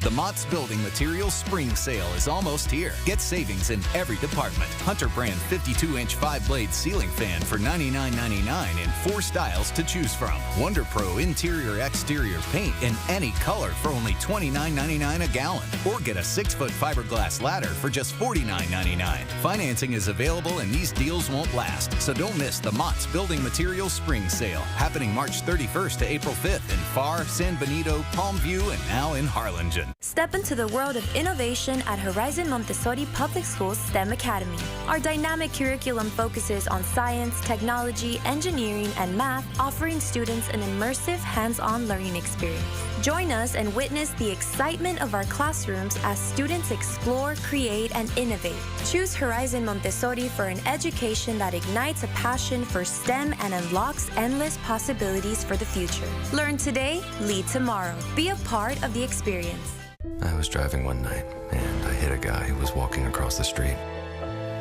The Mott's Building Materials Spring Sale is almost here. Get savings in every department. Hunter brand 52-inch 5-blade ceiling fan for $99.99 in 4 styles to choose from. Wonder Pro interior-exterior paint in any color for only $29.99 a gallon. Or get a 6-foot fiberglass ladder for just $49.99. Financing is available and these deals won't last. So don't miss the Mott's Building Materials Spring Sale, happening March 31st to April 5th in Pharr, San Benito, Palmview, and now in Harlingen. Mission. Step into the world of innovation at Horizon Montessori Public Schools STEM Academy. Our dynamic curriculum focuses on science, technology, engineering, and math, offering students an immersive, hands-on learning experience. Join us and witness the excitement of our classrooms as students explore, create, and innovate. Choose Horizon Montessori for an education that ignites a passion for STEM and unlocks endless possibilities for the future. Learn today, lead tomorrow. Be a part of the experience. I was driving one night, and I hit a guy who was walking across the street.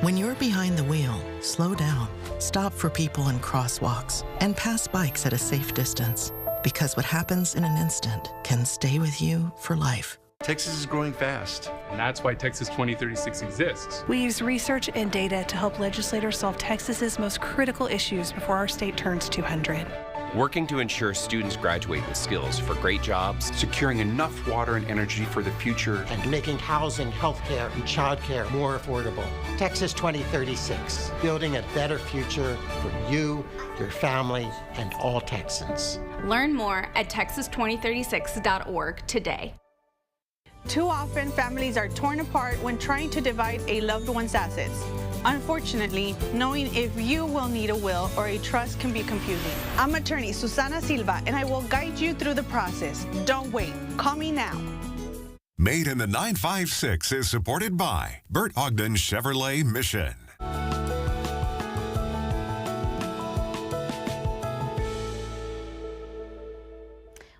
When you're behind the wheel, slow down, stop for people in crosswalks, and pass bikes at a safe distance. Because what happens in an instant can stay with you for life. Texas is growing fast, and that's why Texas 2036 exists. We use research and data to help legislators solve Texas's most critical issues before our state turns 200. Working to ensure students graduate with skills for great jobs, securing enough water and energy for the future, and making housing, healthcare, and childcare more affordable. Texas 2036, building a better future for you, your family, and all Texans. Learn more at texas2036.org today. Too often, families are torn apart when trying to divide a loved one's assets. Unfortunately, knowing if you will need a will or a trust can be confusing. I'm attorney Susana Silva, and I will guide you through the process. Don't wait. Call me now. Made in the 956 is supported by Bert Ogden Chevrolet Mission.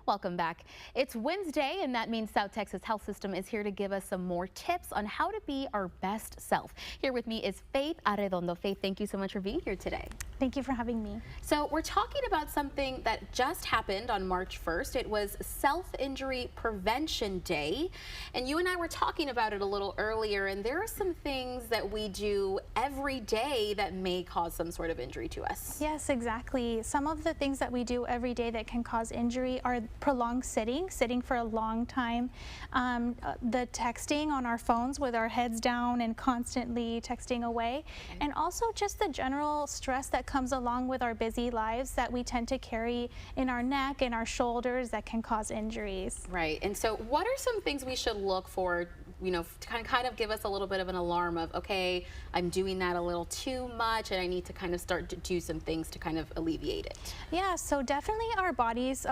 Welcome back. It's Wednesday, and that means South Texas Health System is here to give us some more tips on how to be our best self. Here with me is Faith Arredondo. Faith, thank you so much for being here today. Thank you for having me. So we're talking about something that just happened on March 1st. It was Self-Injury Prevention Day, and you and I were talking about it a little earlier, and there are some things that we do every day that may cause some sort of injury to us. Yes, exactly. Some of the things that we do every day that can cause injury are prolonged sitting for a long time, the texting on our phones with our heads down and constantly texting away, and also just the general stress that comes along with our busy lives that we tend to carry in our neck and our shoulders that can cause injuries. Right, and so what are some things we should look for, you know, to kind of give us a little bit of an alarm of, okay, I'm doing that a little too much and I need to kind of start to do some things to kind of alleviate it? Yeah, so definitely our bodies,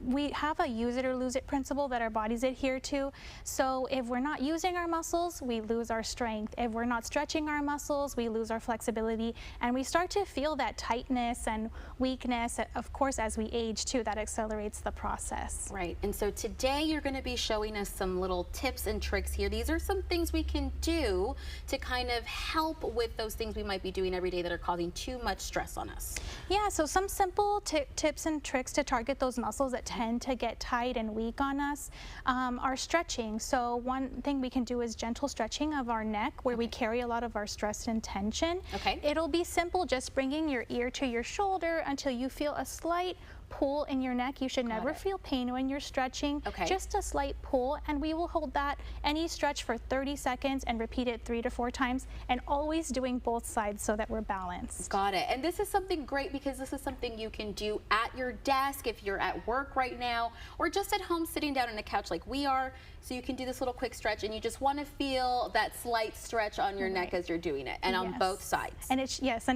we have a use it or lose it principle that our bodies adhere to. So if we're not using our muscles, we lose our strength. If we're not stretching our muscles, we lose our flexibility, and we start to feel that tightness and weakness. Of course, as we age too, that accelerates the process. Right, and so today you're going to be showing us some little tips and tricks here. These are some things we can do to kind of help with those things we might be doing every day that are causing too much stress on us. Yeah, so some simple tips and tricks to target those muscles that tend to get tight and weak on us are stretching. So one thing we can do is gentle stretching of our neck, where we carry a lot of our stress and tension. Okay. It'll be simple, just bringing your ear to your shoulder until you feel a slight pull in your neck. You should never feel pain when you're stretching. Okay. Just a slight pull, and we will hold that any stretch for 30 seconds and repeat it 3 to 4 times, and always doing both sides so that we're balanced. Got it. And this is something great because this is something you can do at your desk if you're at work right now, or just at home sitting down on a couch like we are. So you can do this little quick stretch, and you just want to feel that slight stretch on your neck as you're doing it, and on both sides. And it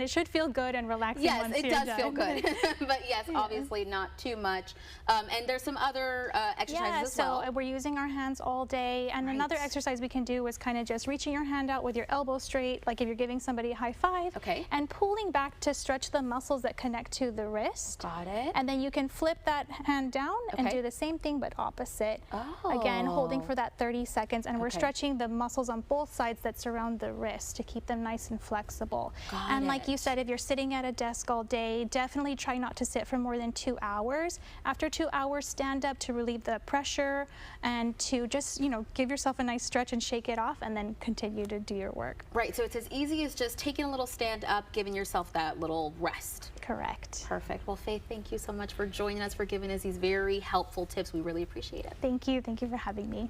should feel good and relaxing. Yes, once it you're does done. feel good. But yes, obviously not too much. And there's some other exercises as well. So we're using our hands all day, and another exercise we can do is kind of just reaching your hand out with your elbow straight, like if you're giving somebody a high five. Okay. And pulling back to stretch the muscles that connect to the wrist. Got it. And then you can flip that hand down and do the same thing but opposite. Oh. Again, holding for that 30 seconds, and we're stretching the muscles on both sides that surround the wrist to keep them nice and flexible. And like you said, if you're sitting at a desk all day, definitely try not to sit for more than 2 hours. After 2 hours, stand up to relieve the pressure and to just, you know, give yourself a nice stretch and shake it off, and then continue to do your work. Right, so it's as easy as just taking a little stand up, giving yourself that little rest. Correct. Perfect. Well, Faith, thank you so much for joining us, for giving us these very helpful tips. We really appreciate it. Thank you. Thank you for having me.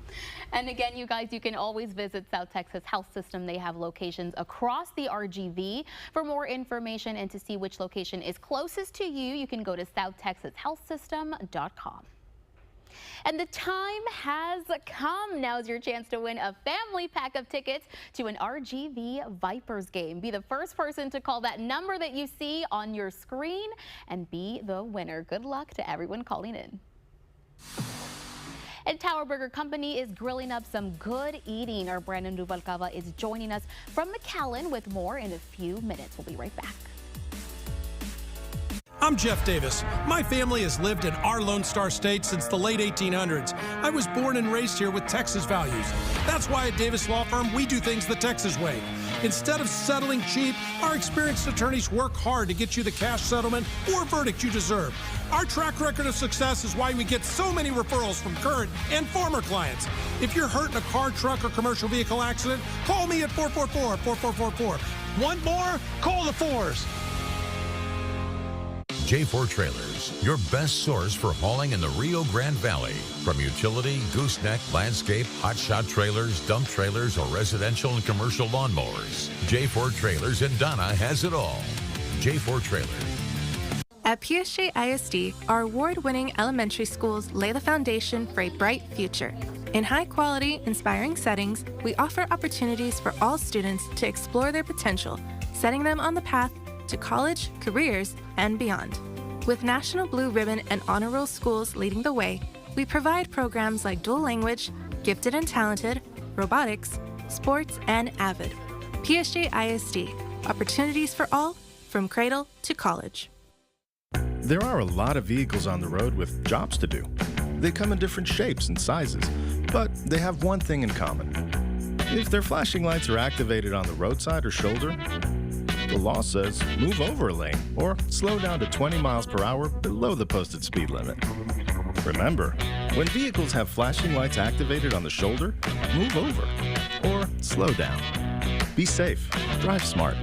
And again, you guys, you can always visit South Texas Health System. They have locations across the RGV. For more information and to see which location is closest to you, you can go to southtexashealthsystem.com. And the time has come. Now's your chance to win a family pack of tickets to an RGV Vipers game. Be the first person to call that number that you see on your screen and be the winner. Good luck to everyone calling in. And Tower Burger Company is grilling up some good eating. Our Brandon Rubalcaba is joining us from McAllen with more in a few minutes. We'll be right back. I'm Jeff Davis. My family has lived in our Lone Star State since the late 1800s. I was born and raised here with Texas values. That's why at Davis Law Firm, we do things the Texas way. Instead of settling cheap, our experienced attorneys work hard to get you the cash settlement or verdict you deserve. Our track record of success is why we get so many referrals from current and former clients. If you're hurt in a car, truck, or commercial vehicle accident, call me at 444-4444. Want more? Call the 4s. J4 Trailers, your best source for hauling in the Rio Grande Valley. From utility, gooseneck, landscape, hotshot trailers, dump trailers, or residential and commercial lawnmowers, J4 Trailers in Donna has it all. J4 Trailers. At PSG ISD, our award-winning elementary schools lay the foundation for a bright future. In high-quality, inspiring settings, we offer opportunities for all students to explore their potential, setting them on the path to college, careers, and beyond. With National Blue Ribbon and Honor Roll schools leading the way, we provide programs like dual language, gifted and talented, robotics, sports, and AVID. PSG ISD, opportunities for all, from cradle to college. There are a lot of vehicles on the road with jobs to do. They come in different shapes and sizes, but they have one thing in common. If their flashing lights are activated on the roadside or shoulder, the law says move over a lane or slow down to 20 miles per hour below the posted speed limit. Remember, when vehicles have flashing lights activated on the shoulder, move over or slow down. Be safe. Drive smart.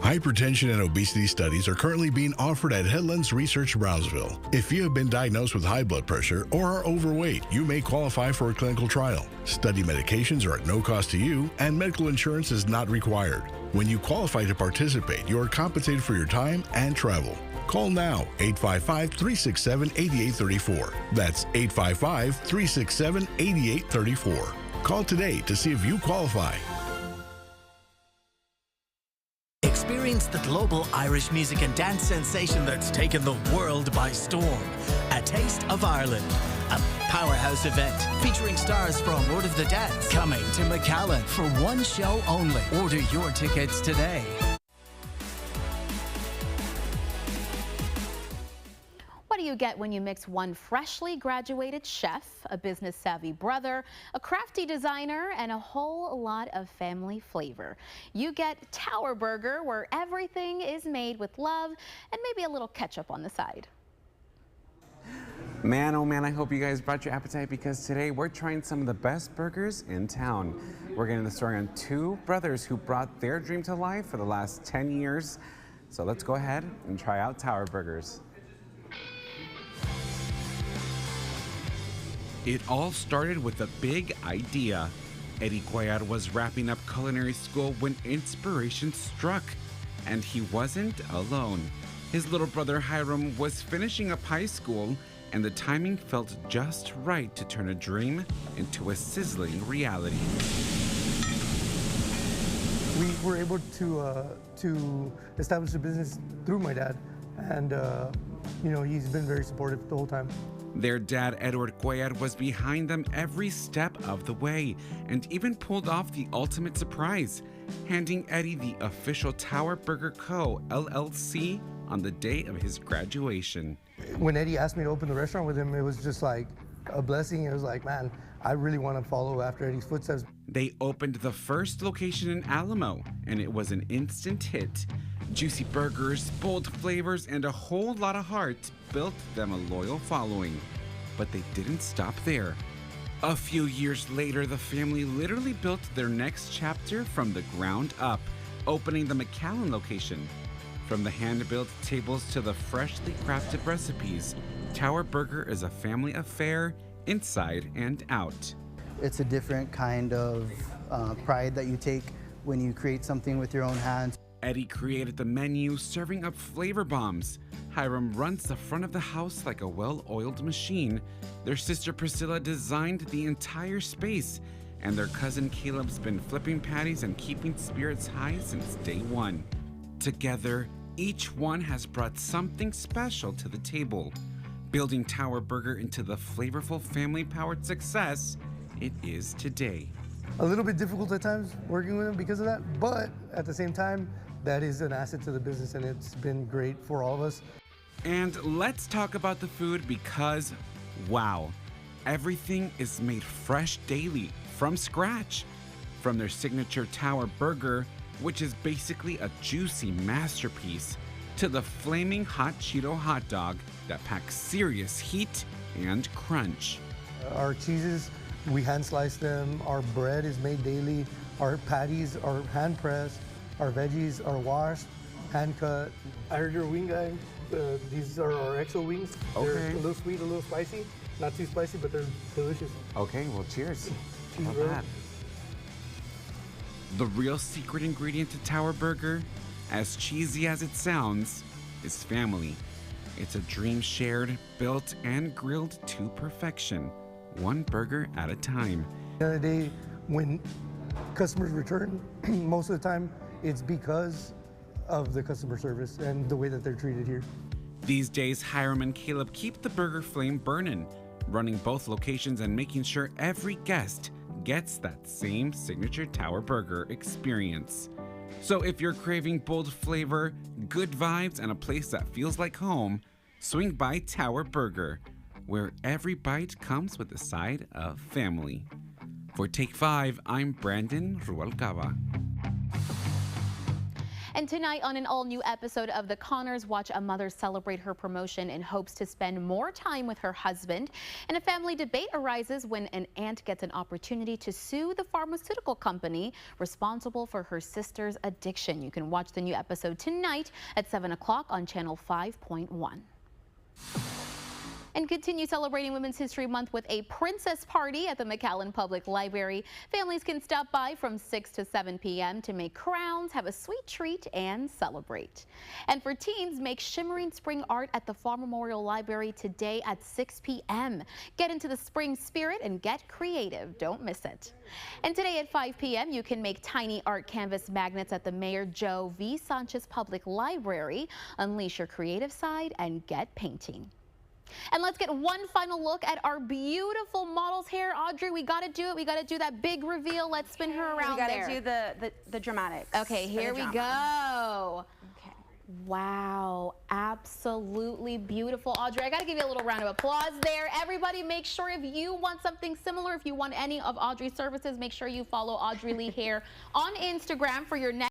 Hypertension and obesity studies are currently being offered at Headlands Research Brownsville. If you have been diagnosed with high blood pressure or are overweight, you may qualify for a clinical trial. Study medications are at no cost to you, and medical insurance is not required. When you qualify to participate, you are compensated for your time and travel. Call now, 855-367-8834. That's 855-367-8834. Call today to see if you qualify. Experience the global Irish music and dance sensation that's taken the world by storm. A Taste of Ireland, a powerhouse event featuring stars from World of the Dance coming to McAllen for one show only. Order your tickets today. What do you get when you mix one freshly graduated chef, a business-savvy brother, a crafty designer, and a whole lot of family flavor? You get Tower Burger, where everything is made with love and maybe a little ketchup on the side. Man, oh man, I hope you guys brought your appetite, because today we're trying some of the best burgers in town. We're getting the story on two brothers who brought their dream to life for the last 10 years. So let's go ahead and try out Tower Burgers. It all started with a big idea. Eddie Cuellar was wrapping up culinary school when inspiration struck, and he wasn't alone. His little brother Hiram was finishing up high school, and the timing felt just right to turn a dream into a sizzling reality. We were able to establish a business through my dad, and you know, he's been very supportive the whole time. Their dad, Edward Cuellar, was behind them every step of the way, and even pulled off the ultimate surprise, handing Eddie the official Tower Burger Co. LLC on the day of his graduation. When Eddie asked me to open the restaurant with him, it was just like a blessing. It was like, man, I really want to follow after Eddie's footsteps. They opened the first location in Alamo, and it was an instant hit. Juicy burgers, bold flavors, and a whole lot of heart built them a loyal following. But they didn't stop there. A few years later, the family literally built their next chapter from the ground up, opening the McAllen location. From the hand-built tables to the freshly crafted recipes, Tower Burger is a family affair inside and out. It's a different kind of pride that you take when you create something with your own hands. Eddie created the menu, serving up flavor bombs. Hiram runs the front of the house like a well-oiled machine. Their sister Priscilla designed the entire space, and their cousin Caleb's been flipping patties and keeping spirits high since day one. Together, each one has brought something special to the table, building Tower Burger into the flavorful family-powered success it is today. A little bit difficult at times working with them because of that, but at the same time, that is an asset to the business, and it's been great for all of us. And let's talk about the food because, wow, everything is made fresh daily from scratch. From their signature Tower Burger, which is basically a juicy masterpiece, to the flaming hot Cheeto hot dog that packs serious heat and crunch. Our cheeses, we hand slice them. Our bread is made daily. Our patties are hand pressed. Our veggies are washed, hand cut. I heard you're a wing guy. These are our XO wings. Okay. They're a little sweet, a little spicy. Not too spicy, but they're delicious. Okay, well, cheers. Cheese How bro. bad? The real secret ingredient to Tower Burger, as cheesy as it sounds, is family. It's a dream shared, built, and grilled to perfection, one burger at a time. At the end of the day, when customers return, most of the time, it's because of the customer service and the way that they're treated here. These days, Hiram and Caleb keep the burger flame burning, running both locations and making sure every guest gets that same signature Tower Burger experience. So if you're craving bold flavor, good vibes, and a place that feels like home, swing by Tower Burger, where every bite comes with a side of family. For Take 5, I'm Brandon Rualcaba. And tonight on an all-new episode of The Conners, watch a mother celebrate her promotion in hopes to spend more time with her husband. And a family debate arises when an aunt gets an opportunity to sue the pharmaceutical company responsible for her sister's addiction. You can watch the new episode tonight at 7 o'clock on Channel 5.1. And continue celebrating Women's History Month with a princess party at the McAllen Public Library. Families can stop by from 6 to 7 p.m. to make crowns, have a sweet treat, and celebrate. And for teens, make shimmering spring art at the Farr Memorial Library today at 6 p.m. Get into the spring spirit and get creative. Don't miss it. And today at 5 p.m., you can make tiny art canvas magnets at the Mayor Joe V. Sanchez Public Library. Unleash your creative side and get painting. And let's get one final look at our beautiful model's hair. Audrey, we got to do it. We got to do that big reveal. Let's spin her around there. We got to do the dramatics. Okay, here we go. Okay. Wow, absolutely beautiful. Audrey, I got to give you a little round of applause there. Everybody, make sure if you want something similar, if you want any of Audrey's services, make sure you follow Audrey Lee Hair on Instagram for your next